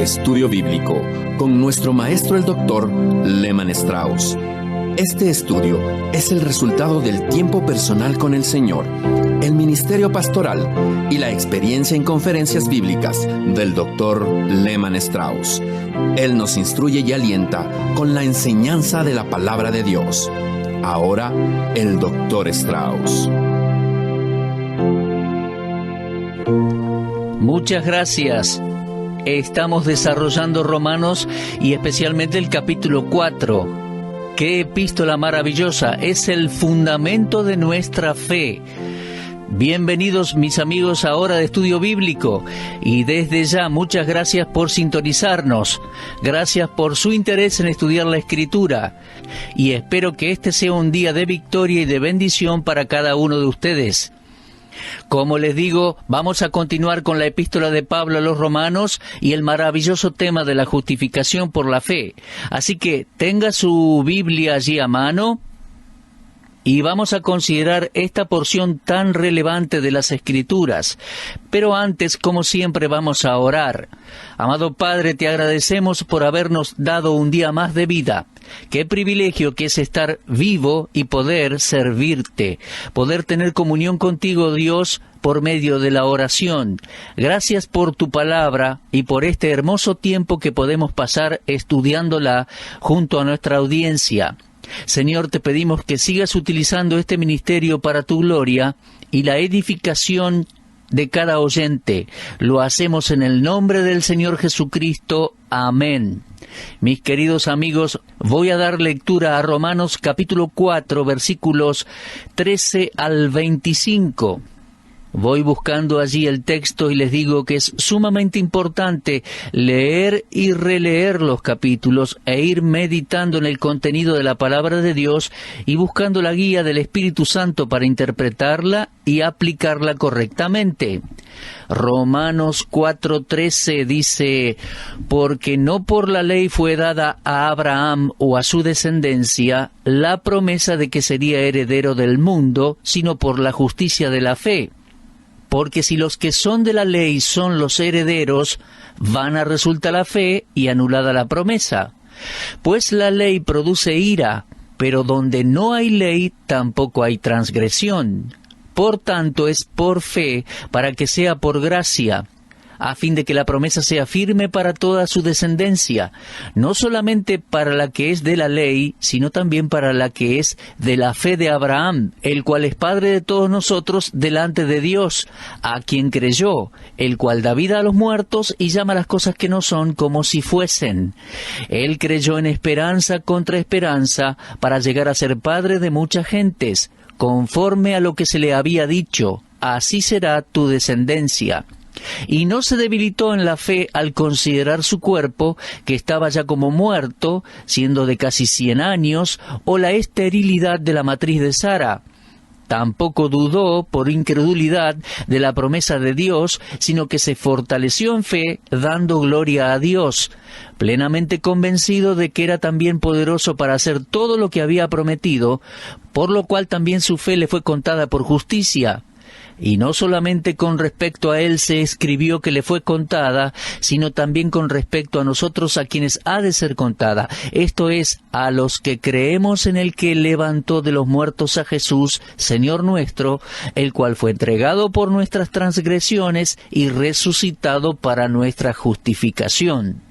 de Estudio Bíblico con nuestro maestro el Dr. Lehman Strauss. Este estudio es el resultado del tiempo personal con el Señor, el ministerio pastoral y la experiencia en conferencias bíblicas del Dr. Lehman Strauss. Él nos instruye y alienta con la enseñanza de la palabra de Dios. Ahora, el Dr. Strauss. Muchas gracias. Estamos desarrollando Romanos y especialmente el capítulo 4. ¡Qué epístola maravillosa! Es el fundamento de nuestra fe. Bienvenidos mis amigos ahora de Estudio Bíblico, y desde ya muchas gracias por sintonizarnos, gracias por su interés en estudiar la Escritura, y espero que este sea un día de victoria y de bendición para cada uno de ustedes. Como les digo, vamos a continuar con la epístola de Pablo a los Romanos y el maravilloso tema de la justificación por la fe. Así que tenga su Biblia allí a mano y vamos a considerar esta porción tan relevante de las Escrituras. Pero antes, como siempre, vamos a orar. Amado Padre, te agradecemos por habernos dado un día más de vida. Qué privilegio que es estar vivo y poder servirte, poder tener comunión contigo, Dios, por medio de la oración. Gracias por tu palabra y por este hermoso tiempo que podemos pasar estudiándola junto a nuestra audiencia. Señor, te pedimos que sigas utilizando este ministerio para tu gloria y la edificación de cada oyente. Lo hacemos en el nombre del Señor Jesucristo. Amén. Mis queridos amigos, voy a dar lectura a Romanos capítulo 4, versículos 13 al 25. Voy buscando allí el texto y les digo que es sumamente importante leer y releer los capítulos e ir meditando en el contenido de la palabra de Dios y buscando la guía del Espíritu Santo para interpretarla y aplicarla correctamente. Romanos 4:13 dice: porque no por la ley fue dada a Abraham o a su descendencia la promesa de que sería heredero del mundo, sino por la justicia de la fe. Porque si los que son de la ley son los herederos, vana resulta la fe y anulada la promesa. Pues la ley produce ira, pero donde no hay ley tampoco hay transgresión. Por tanto es por fe, para que sea por gracia, a fin de que la promesa sea firme para toda su descendencia, no solamente para la que es de la ley, sino también para la que es de la fe de Abraham, el cual es Padre de todos nosotros delante de Dios, a quien creyó, el cual da vida a los muertos y llama las cosas que no son como si fuesen. Él creyó en esperanza contra esperanza, para llegar a ser padre de muchas gentes, conforme a lo que se le había dicho: así será tu descendencia. Y no se debilitó en la fe al considerar su cuerpo, que estaba ya como muerto, siendo de casi 100 años, o la esterilidad de la matriz de Sara. Tampoco dudó por incredulidad de la promesa de Dios, sino que se fortaleció en fe, dando gloria a Dios, plenamente convencido de que era también poderoso para hacer todo lo que había prometido, por lo cual también su fe le fue contada por justicia. Y no solamente con respecto a él se escribió que le fue contada, sino también con respecto a nosotros, a quienes ha de ser contada. Esto es, a los que creemos en el que levantó de los muertos a Jesús, Señor nuestro, el cual fue entregado por nuestras transgresiones y resucitado para nuestra justificación.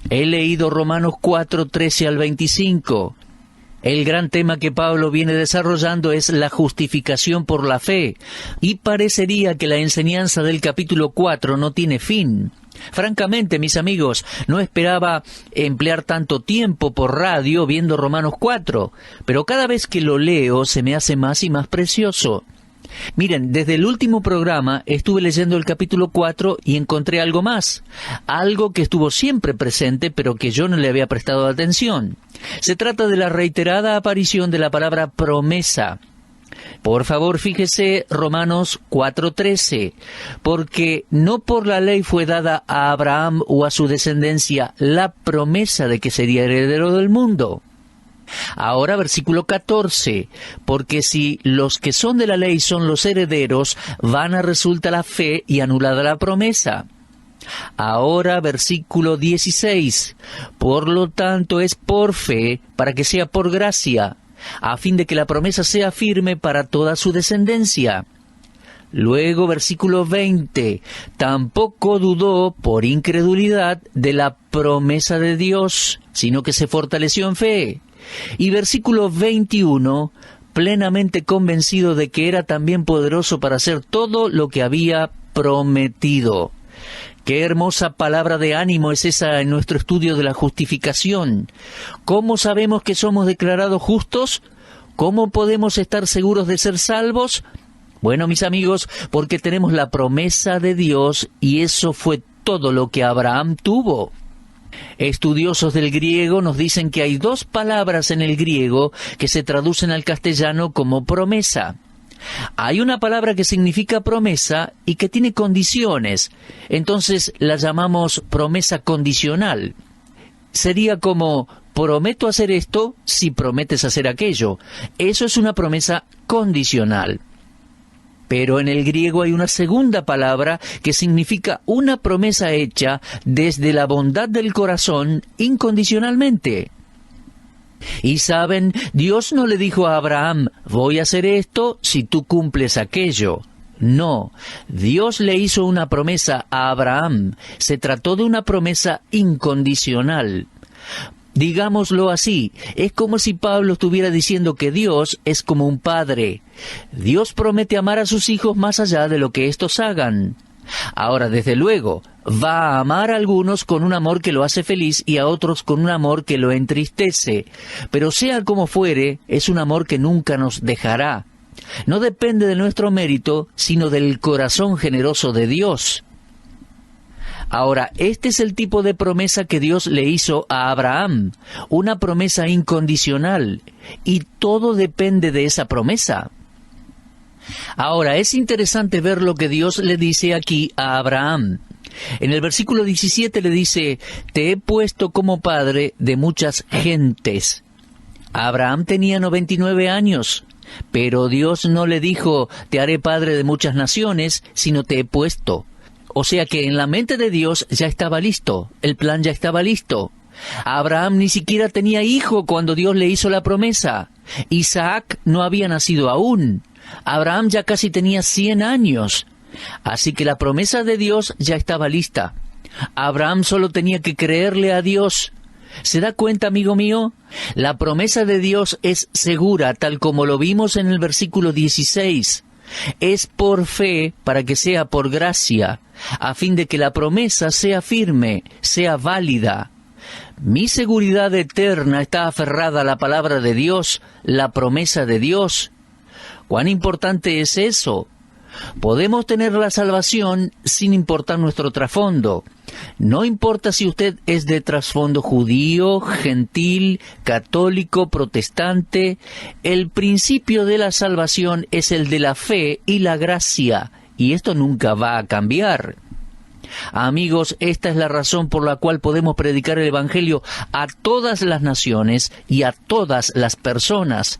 He leído Romanos 4, 13 al 25. El gran tema que Pablo viene desarrollando es la justificación por la fe, y parecería que la enseñanza del capítulo 4 no tiene fin. Francamente, mis amigos, no esperaba emplear tanto tiempo por radio viendo Romanos 4, pero cada vez que lo leo se me hace más y más precioso. Miren, desde el último programa estuve leyendo el capítulo 4 y encontré algo más, algo que estuvo siempre presente pero que yo no le había prestado atención. Se trata de la reiterada aparición de la palabra promesa. Por favor, fíjese Romanos 4:13, porque no por la ley fue dada a Abraham o a su descendencia la promesa de que sería heredero del mundo. Ahora versículo 14, porque si los que son de la ley son los herederos, vana resulta la fe y anulada la promesa. Ahora, versículo 16. Por lo tanto, es por fe, para que sea por gracia, a fin de que la promesa sea firme para toda su descendencia. Luego, versículo 20. Tampoco dudó por incredulidad de la promesa de Dios, sino que se fortaleció en fe. Y versículo 21. Plenamente convencido de que era también poderoso para hacer todo lo que había prometido. Qué hermosa palabra de ánimo es esa en nuestro estudio de la justificación. ¿Cómo sabemos que somos declarados justos? ¿Cómo podemos estar seguros de ser salvos? Bueno, mis amigos, porque tenemos la promesa de Dios y eso fue todo lo que Abraham tuvo. Estudiosos del griego nos dicen que hay 2 palabras en el griego que se traducen al castellano como promesa. Hay una palabra que significa promesa y que tiene condiciones, entonces la llamamos promesa condicional. Sería como, prometo hacer esto si prometes hacer aquello. Eso es una promesa condicional. Pero en el griego hay una segunda palabra que significa una promesa hecha desde la bondad del corazón incondicionalmente. Y saben, Dios no le dijo a Abraham, voy a hacer esto si tú cumples aquello. No, Dios le hizo una promesa a Abraham. Se trató de una promesa incondicional. Digámoslo así, es como si Pablo estuviera diciendo que Dios es como un padre. Dios promete amar a sus hijos más allá de lo que éstos hagan. Ahora, desde luego, va a amar a algunos con un amor que lo hace feliz y a otros con un amor que lo entristece. Pero sea como fuere, es un amor que nunca nos dejará. No depende de nuestro mérito, sino del corazón generoso de Dios. Ahora, este es el tipo de promesa que Dios le hizo a Abraham, una promesa incondicional, y todo depende de esa promesa. Ahora, es interesante ver lo que Dios le dice aquí a Abraham. En el versículo 17 le dice, te he puesto como padre de muchas gentes. Abraham tenía 99 años, pero Dios no le dijo, te haré padre de muchas naciones, sino te he puesto. O sea que en la mente de Dios ya estaba listo, el plan ya estaba listo. Abraham ni siquiera tenía hijo cuando Dios le hizo la promesa. Isaac no había nacido aún. Abraham ya casi tenía 100 años. Así que la promesa de Dios ya estaba lista. Abraham solo tenía que creerle a Dios. ¿Se da cuenta, amigo mío? La promesa de Dios es segura, tal como lo vimos en el versículo 16. Es por fe para que sea por gracia, a fin de que la promesa sea firme, sea válida. Mi seguridad eterna está aferrada a la palabra de Dios, la promesa de Dios. ¿Cuán importante es eso? Podemos tener la salvación sin importar nuestro trasfondo. No importa si usted es de trasfondo judío, gentil, católico, protestante, el principio de la salvación es el de la fe y la gracia, y esto nunca va a cambiar. Amigos, esta es la razón por la cual podemos predicar el Evangelio a todas las naciones y a todas las personas.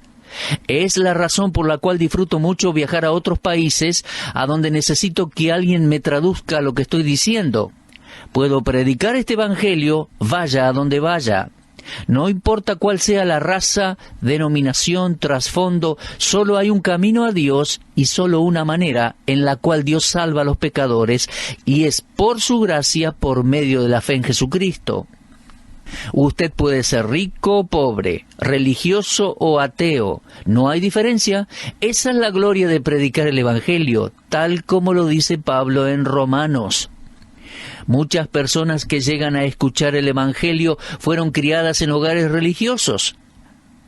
Es la razón por la cual disfruto mucho viajar a otros países a donde necesito que alguien me traduzca lo que estoy diciendo. Puedo predicar este Evangelio, vaya a donde vaya. No importa cuál sea la raza, denominación, trasfondo, solo hay un camino a Dios y solo una manera en la cual Dios salva a los pecadores, y es por su gracia por medio de la fe en Jesucristo. Usted puede ser rico o pobre, religioso o ateo, no hay diferencia. Esa es la gloria de predicar el Evangelio, tal como lo dice Pablo en Romanos. Muchas personas que llegan a escuchar el Evangelio fueron criadas en hogares religiosos.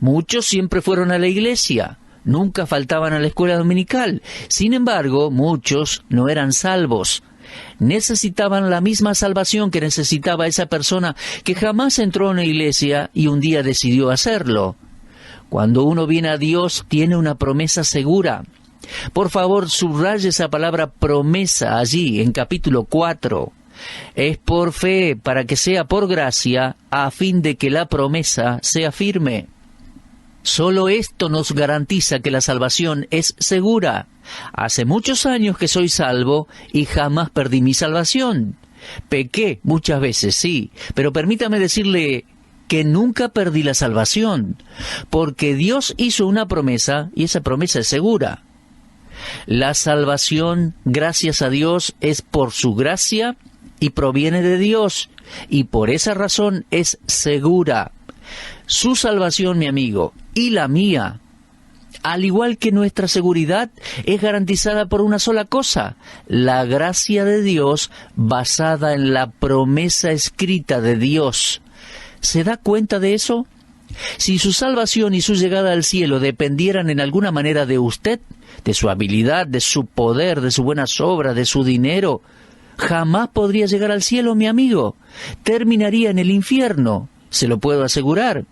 Muchos siempre fueron a la iglesia, nunca faltaban a la escuela dominical. Sin embargo, muchos no eran salvos. Necesitaban la misma salvación que necesitaba esa persona que jamás entró a una iglesia y un día decidió hacerlo. Cuando uno viene a Dios, tiene una promesa segura. Por favor, subraye esa palabra promesa allí, en capítulo 4. Es por fe, para que sea por gracia, a fin de que la promesa sea firme. Solo esto nos garantiza que la salvación es segura. Hace muchos años que soy salvo y jamás perdí mi salvación. Pequé muchas veces, sí, pero permítame decirle que nunca perdí la salvación, porque Dios hizo una promesa y esa promesa es segura. La salvación, gracias a Dios, es por su gracia y proviene de Dios, y por esa razón es segura. Su salvación, mi amigo, y la mía, al igual que nuestra seguridad, es garantizada por una sola cosa: la gracia de Dios basada en la promesa escrita de Dios. ¿Se da cuenta de eso? Si su salvación y su llegada al cielo dependieran en alguna manera de usted, de su habilidad, de su poder, de sus buenas obras, de su dinero, jamás podría llegar al cielo, mi amigo. Terminaría en el infierno, se lo puedo asegurar.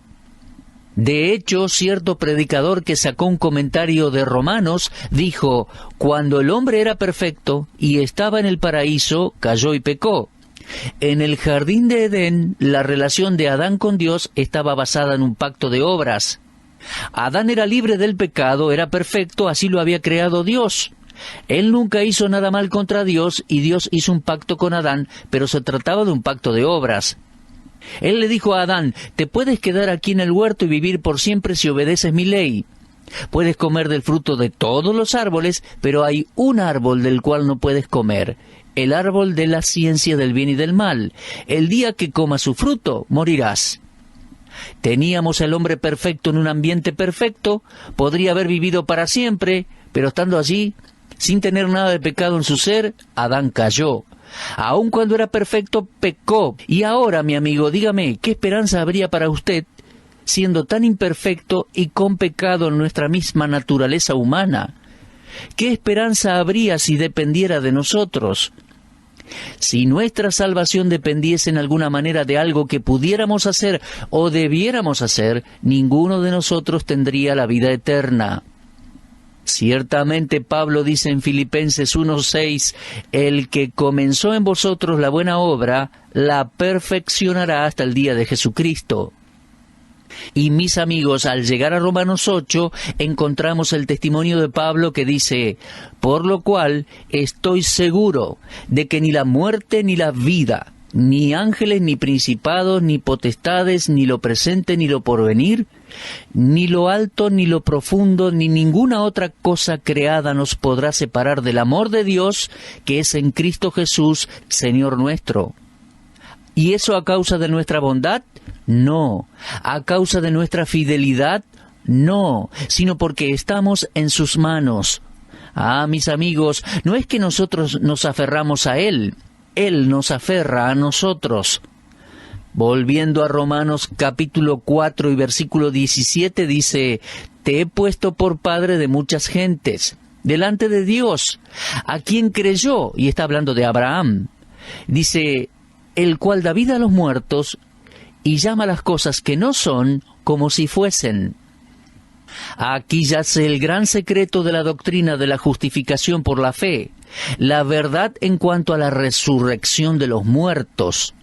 De hecho, cierto predicador que sacó un comentario de Romanos dijo: cuando el hombre era perfecto y estaba en el paraíso, cayó y pecó. En el jardín de Edén, la relación de Adán con Dios estaba basada en un pacto de obras. Adán era libre del pecado, era perfecto, así lo había creado Dios. Él nunca hizo nada mal contra Dios y Dios hizo un pacto con Adán, pero se trataba de un pacto de obras. Él le dijo a Adán: te puedes quedar aquí en el huerto y vivir por siempre si obedeces mi ley. Puedes comer del fruto de todos los árboles, pero hay un árbol del cual no puedes comer: el árbol de la ciencia del bien y del mal. El día que comas su fruto, morirás. Teníamos al hombre perfecto en un ambiente perfecto, podría haber vivido para siempre, pero estando allí, sin tener nada de pecado en su ser, Adán cayó. Aun cuando era perfecto, pecó. Y ahora, mi amigo, dígame, ¿qué esperanza habría para usted siendo tan imperfecto y con pecado en nuestra misma naturaleza humana? ¿Qué esperanza habría si dependiera de nosotros? Si nuestra salvación dependiese en alguna manera de algo que pudiéramos hacer o debiéramos hacer, ninguno de nosotros tendría la vida eterna. Ciertamente Pablo dice en Filipenses 1:6, el que comenzó en vosotros la buena obra, la perfeccionará hasta el día de Jesucristo. Y mis amigos, al llegar a Romanos 8, encontramos el testimonio de Pablo que dice: por lo cual estoy seguro de que ni la muerte ni la vida, ni ángeles, ni principados, ni potestades, ni lo presente, ni lo porvenir, ni lo alto, ni lo profundo, ni ninguna otra cosa creada nos podrá separar del amor de Dios que es en Cristo Jesús, Señor nuestro. ¿Y eso a causa de nuestra bondad? No. ¿A causa de nuestra fidelidad? No, sino porque estamos en sus manos. Ah, mis amigos, no es que nosotros nos aferramos a Él nos aferra a nosotros. Volviendo a Romanos capítulo 4 y versículo 17 dice: te he puesto por padre de muchas gentes, delante de Dios, a quien creyó, y está hablando de Abraham. Dice: el cual da vida a los muertos y llama las cosas que no son como si fuesen. Aquí yace el gran secreto de la doctrina de la justificación por la fe, la verdad en cuanto a la resurrección de los muertos.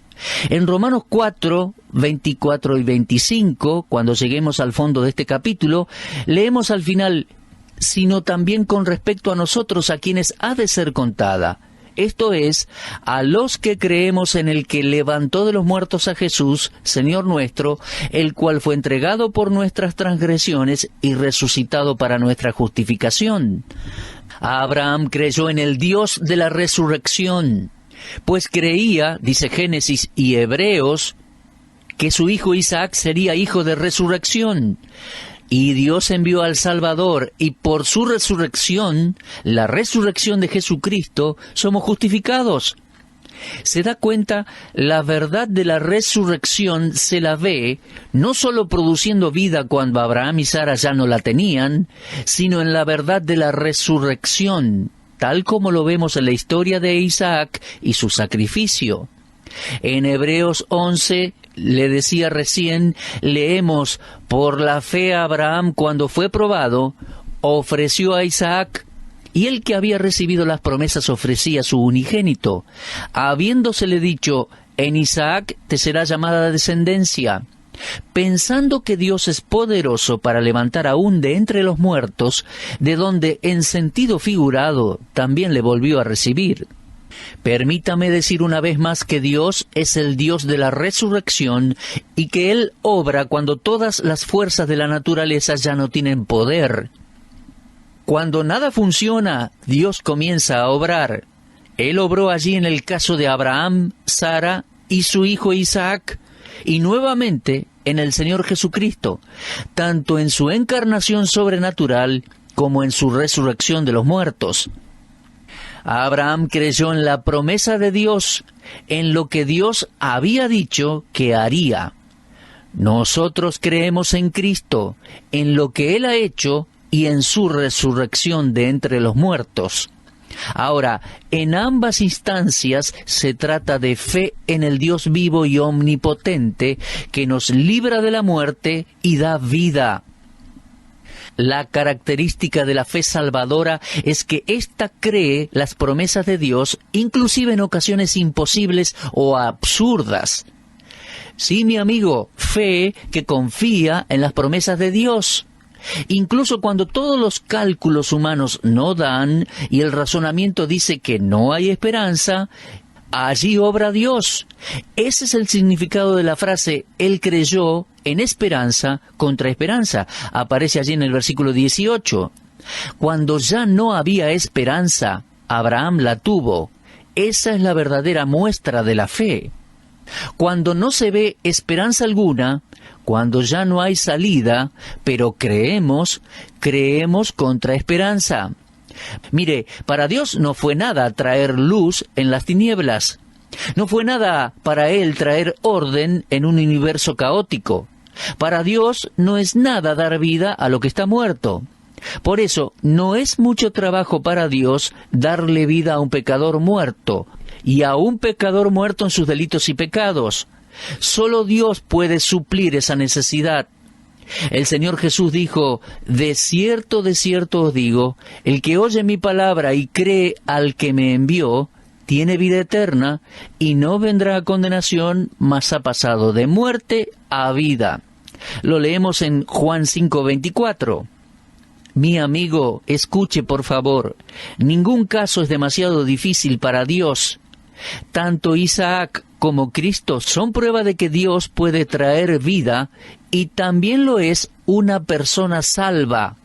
En Romanos 4, 24 y 25, cuando lleguemos al fondo de este capítulo, leemos al final: sino también con respecto a nosotros, a quienes ha de ser contada. Esto es, a los que creemos en el que levantó de los muertos a Jesús, Señor nuestro, el cual fue entregado por nuestras transgresiones y resucitado para nuestra justificación. Abraham creyó en el Dios de la resurrección, pues creía, dice Génesis y Hebreos, que su hijo Isaac sería hijo de resurrección. Y Dios envió al Salvador, y por su resurrección, la resurrección de Jesucristo, somos justificados. ¿Se da cuenta? La verdad de la resurrección se la ve no solo produciendo vida cuando Abraham y Sara ya no la tenían, sino en la verdad de la resurrección, tal como lo vemos en la historia de Isaac y su sacrificio. En Hebreos 11, le decía recién, leemos: por la fe Abraham, cuando fue probado, ofreció a Isaac, y el que había recibido las promesas ofrecía su unigénito, habiéndosele dicho: en Isaac te será llamada descendencia. Pensando que Dios es poderoso para levantar aún de entre los muertos, de donde en sentido figurado también le volvió a recibir. Permítame decir una vez más que Dios es el Dios de la resurrección y que Él obra cuando todas las fuerzas de la naturaleza ya no tienen poder. Cuando nada funciona, Dios comienza a obrar. Él obró allí en el caso de Abraham, Sara y su hijo Isaac, y nuevamente en el Señor Jesucristo, tanto en su encarnación sobrenatural como en su resurrección de los muertos. Abraham creyó en la promesa de Dios, en lo que Dios había dicho que haría. Nosotros creemos en Cristo, en lo que Él ha hecho y en su resurrección de entre los muertos. Ahora, en ambas instancias se trata de fe en el Dios vivo y omnipotente que nos libra de la muerte y da vida. La característica de la fe salvadora es que ésta cree las promesas de Dios, inclusive en ocasiones imposibles o absurdas. Sí, mi amigo, fe que confía en las promesas de Dios. Incluso cuando todos los cálculos humanos no dan y el razonamiento dice que no hay esperanza, allí obra Dios. Ese es el significado de la frase, Él creyó en esperanza contra esperanza. Aparece allí en el versículo 18. Cuando ya no había esperanza, Abraham la tuvo. Esa es la verdadera muestra de la fe. Cuando no se ve esperanza alguna, cuando ya no hay salida, pero creemos contra esperanza. Mire, para Dios no fue nada traer luz en las tinieblas. No fue nada para Él traer orden en un universo caótico. Para Dios no es nada dar vida a lo que está muerto. Por eso, no es mucho trabajo para Dios darle vida a un pecador muerto, y a un pecador muerto en sus delitos y pecados. Solo Dios puede suplir esa necesidad. El Señor Jesús dijo, de cierto os digo, el que oye mi palabra y cree al que me envió, tiene vida eterna, y no vendrá a condenación, mas ha pasado de muerte a vida. Lo leemos en Juan 5:24. Mi amigo, escuche por favor, ningún caso es demasiado difícil para Dios. Tanto Isaac como Cristo son prueba de que Dios puede traer vida y también lo es una persona salva.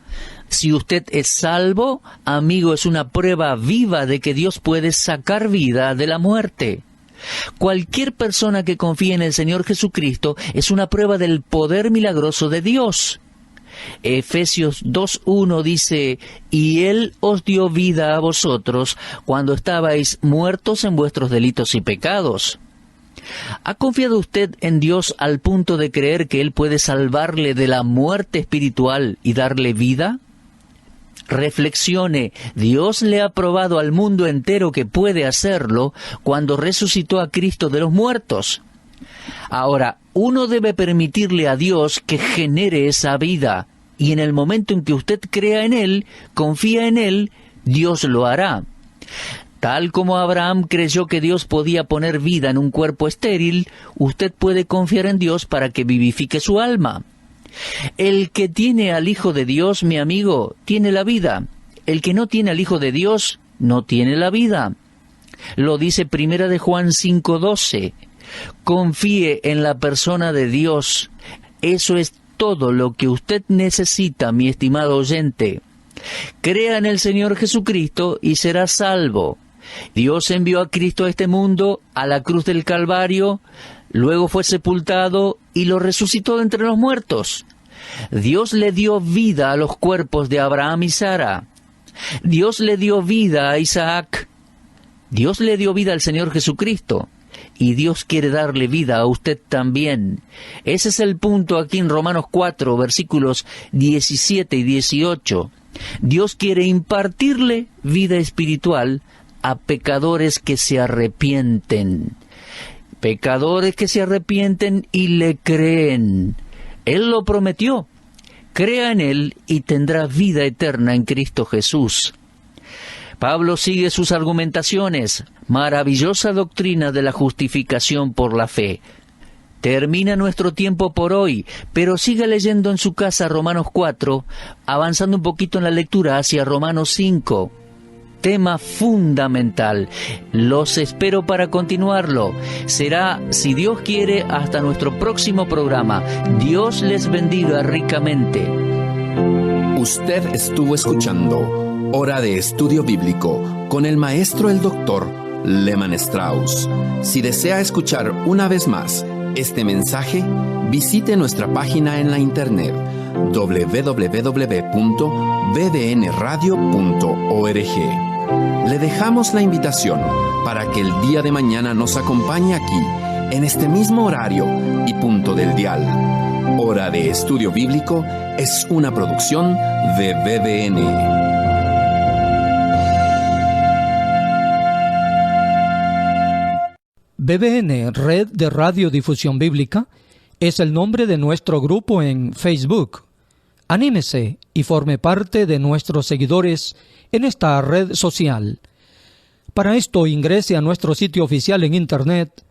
Si usted es salvo, amigo, es una prueba viva de que Dios puede sacar vida de la muerte. Cualquier persona que confíe en el Señor Jesucristo es una prueba del poder milagroso de Dios. Efesios 2:1 dice, y Él os dio vida a vosotros cuando estabais muertos en vuestros delitos y pecados. ¿Ha confiado usted en Dios al punto de creer que Él puede salvarle de la muerte espiritual y darle vida? Reflexione, Dios le ha probado al mundo entero que puede hacerlo cuando resucitó a Cristo de los muertos. Ahora, uno debe permitirle a Dios que genere esa vida, y en el momento en que usted crea en Él, confía en Él, Dios lo hará. Tal como Abraham creyó que Dios podía poner vida en un cuerpo estéril, usted puede confiar en Dios para que vivifique su alma. El que tiene al Hijo de Dios, mi amigo, tiene la vida. El que no tiene al Hijo de Dios, no tiene la vida. Lo dice 1 de Juan 5:12. Confíe en la persona de Dios. Eso es todo lo que usted necesita, mi estimado oyente. Crea en el Señor Jesucristo y será salvo. Dios envió a Cristo a este mundo, a la cruz del Calvario, luego fue sepultado y lo resucitó de entre los muertos. Dios le dio vida a los cuerpos de Abraham y Sara. Dios le dio vida a Isaac. Dios le dio vida al Señor Jesucristo. Y Dios quiere darle vida a usted también. Ese es el punto aquí en Romanos 4, versículos 17 y 18. Dios quiere impartirle vida espiritual a pecadores que se arrepienten. Pecadores que se arrepienten y le creen. Él lo prometió. Crea en Él y tendrá vida eterna en Cristo Jesús. Pablo sigue sus argumentaciones. Maravillosa doctrina de la justificación por la fe. Termina nuestro tiempo por hoy, pero siga leyendo en su casa Romanos 4, avanzando un poquito en la lectura hacia Romanos 5. tema fundamental. Los espero para continuarlo. Será, si Dios quiere, hasta nuestro próximo programa. Dios les bendiga ricamente. Usted estuvo escuchando Hora de Estudio Bíblico con el maestro el doctor Lehman Strauss. Si desea escuchar una vez más este mensaje, visite nuestra página en la internet www.bbnradio.org. Le dejamos la invitación para que el día de mañana nos acompañe aquí, en este mismo horario y punto del dial. Hora de Estudio Bíblico es una producción de BBN. BBN, Red de Radiodifusión Bíblica, es el nombre de nuestro grupo en Facebook. Anímese y forme parte de nuestros seguidores en esta red social. Para esto ingrese a nuestro sitio oficial en internet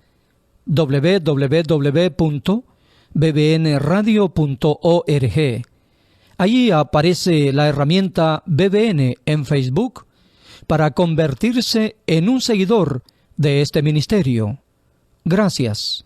www.bbnradio.org. Allí aparece la herramienta BBN en Facebook para convertirse en un seguidor de este ministerio. Gracias.